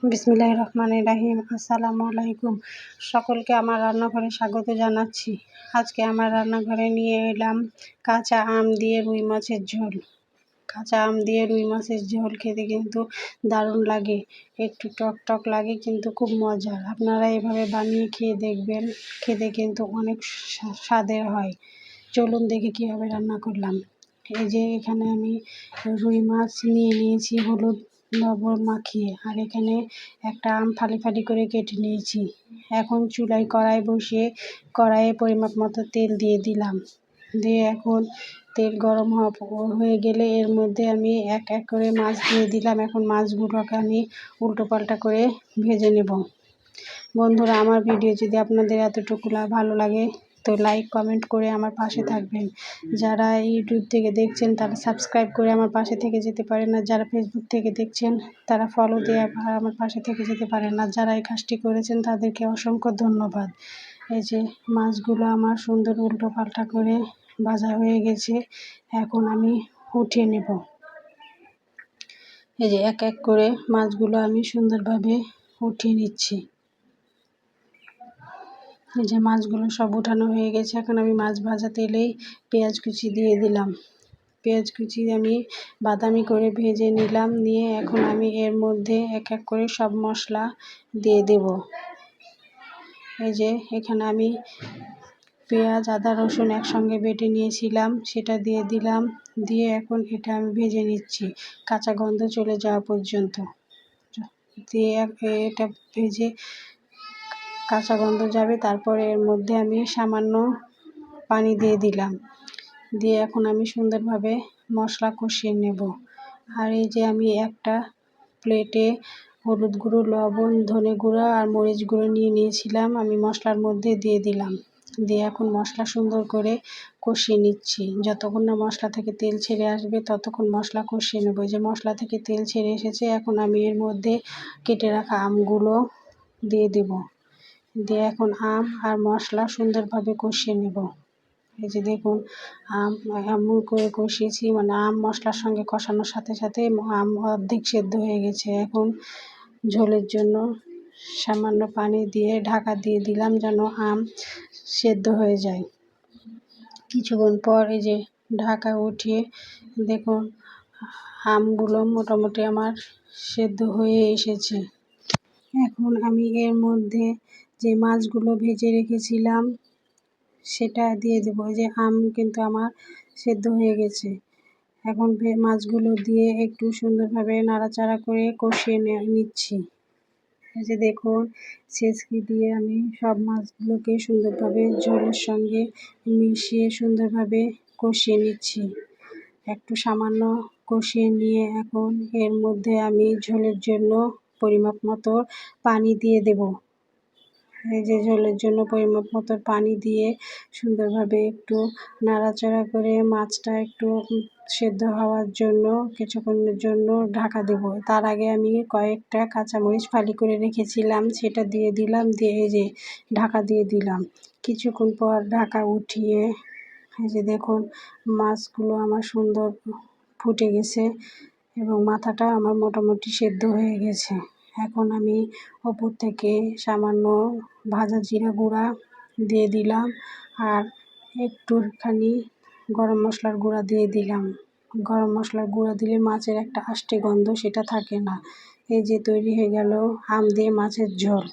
বিসমিল্লাহির রহমানির রহিম। আসসালামু আলাইকুম। সকলকে আমার রান্নাঘরে স্বাগত জানাচ্ছি। আজকে আমার রান্নাঘরে নিয়ে এলাম কাঁচা আম দিয়ে রুই মাছের ঝোল। কাঁচা আম দিয়ে রুই মাছের ঝোল খেতে কিন্তু দারুণ লাগে, একটু টক টক লাগে কিন্তু খুব মজার। আপনারা এভাবে বানিয়ে খেয়ে দেখবেন, খেতে কিন্তু অনেক স্বাদের হয়। চলুন দেখি কীভাবে রান্না করলাম। এই যে এখানে আমি রুই মাছ নিয়েছি হলুদ লবণ মাখিয়ে, আর এখানে একটা আম ফালি ফালি করে কেটে নিয়েছি। এখন চুলায় কড়াই বসিয়ে কড়াইয়ে পরিমাপ মতো তেল দিয়ে দিলাম। দিয়ে এখন তেল গরম হয়ে গেলে এর মধ্যে আমি এক এক করে মাছ দিয়ে দিলাম। এখন মাছগুলোকে আমি উল্টো পাল্টা করে ভেজে নেব। বন্ধুরা, আমার ভিডিও যদি আপনাদের এতটুকু ভালো লাগে তো লাইক কমেন্ট করে আমার পাশে থাকবেন। যারা ইউটিউব থেকে দেখছেন তারা সাবস্ক্রাইব করে আমার পাশে থেকে যেতে পারেন, আর যারা ফেসবুক থেকে দেখছেন তারা ফলো দিয়ে আমার পাশে থেকে যেতে পারেন। আর যারা এই কাজটি করেছেন তাদেরকে অসংখ্য ধন্যবাদ। এই যে মাছগুলো আমার সুন্দর উল্টো পাল্টা করে ভাজা হয়ে গেছে, এখন আমি উঠিয়ে নেব। এই যে এক এক করে মাছগুলো আমি সুন্দরভাবে উঠিয়ে নিচ্ছি। এই যে মাছগুলো সব উঠানো হয়ে গেছে, এখন আমি মাছ ভাজা তেলেই পেঁয়াজ কুচি দিয়ে দিলাম। পেঁয়াজ কুচি আমি বাদামি করে ভেজে নিলাম, নিয়ে এখন আমি এর মধ্যে এক এক করে সব মশলা দিয়ে দেব। এই যে এখানে আমি পেঁয়াজ আদা রসুন একসঙ্গে বেটে নিয়েছিলাম, সেটা দিয়ে দিলাম। দিয়ে এখন এটা আমি ভেজে নিচ্ছি কাঁচা গন্ধ চলে যাওয়া পর্যন্ত। দিয়ে এটা ভেজে কাঁচা গন্ধ যাবে, তারপরে এর মধ্যে আমি সামান্য পানি দিয়ে দিলাম। দিয়ে এখন আমি সুন্দরভাবে মশলা কষিয়ে নেব। আর এই যে আমি একটা প্লেটে হলুদ গুঁড়ো লবণ ধনে গুঁড়ো আর মরিচ গুঁড়ো নিয়েছিলাম, আমি মশলার মধ্যে দিয়ে দিলাম। দিয়ে এখন মশলা সুন্দর করে কষিয়ে নিচ্ছি। যতক্ষণ না মশলা থেকে তেল ছেড়ে আসবে ততক্ষণ মশলা কষিয়ে নেব। যে মশলা থেকে তেল ছেড়ে এসেছে, এখন আমি এর মধ্যে কেটে রাখা আমগুলো দিয়ে দেব। দিয়ে এখন আম আর মশলা সুন্দরভাবে কষিয়ে নেব। এই যে দেখুন আম এমন করে কষিয়েছি, মানে আম মশলার সঙ্গে কষানোর সাথে সাথে আম অর্ধেক সেদ্ধ হয়ে গেছে। এখন ঝোলের জন্য সামান্য পানি দিয়ে ঢাকা দিয়ে দিলাম যেন আম সেদ্ধ হয়ে যায়। কিছুক্ষণ পর এই যে ঢাকা উঠিয়ে দেখুন আমগুলো মোটামুটি আমার সেদ্ধ হয়ে এসেছে। এখন আমি এর মধ্যে যে মাছগুলো ভেজে রেখেছিলাম সেটা দিয়ে দেবো। যে আম কিন্তু আমার সেদ্ধ হয়ে গেছে। এখন মাছগুলো দিয়ে একটু সুন্দরভাবে নাড়াচাড়া করে কষিয়ে নিচ্ছি। এই যে দেখুন ছেঁচকি দিয়ে আমি সব মাছগুলোকে সুন্দরভাবে ঝোলের সঙ্গে মিশিয়ে সুন্দরভাবে কষিয়ে নিচ্ছি। একটু সামান্য কষিয়ে নিয়ে এখন এর মধ্যে আমি ঝোলের জন্য পরিমাপ মতো পানি দিয়ে দেব। এই যে ঝোলের জন্য পরিমাপ মতো পানি দিয়ে সুন্দরভাবে একটু নাড়াচাড়া করে মাছটা একটু সেদ্ধ হওয়ার জন্য কিছুক্ষণের জন্য ঢাকা দেব। তার আগে আমি কয়েকটা কাঁচামরিচ ফালি করে রেখেছিলাম, সেটা দিয়ে দিলাম। দিয়ে এই যে ঢাকা দিয়ে দিলাম। কিছুক্ষণ পর ঢাকা উঠিয়ে এই যে দেখুন মাছগুলো আমার সুন্দর ফুটে গেছে এবং মাথাটা আমার মোটামুটি সেদ্ধ হয়ে গেছে। এখন আমি ওপর থেকে সামান্য ভাজা জিরা গুঁড়া দিয়ে দিলাম, আর একটুখানি গরম মশলার গুঁড়া দিয়ে দিলাম। গরম মশলার গুঁড়া দিলে মাছের একটা আষ্টে গন্ধ সেটা থাকে না। এই যে তৈরি হয়ে গেল আম দিয়ে মাছের ঝোল।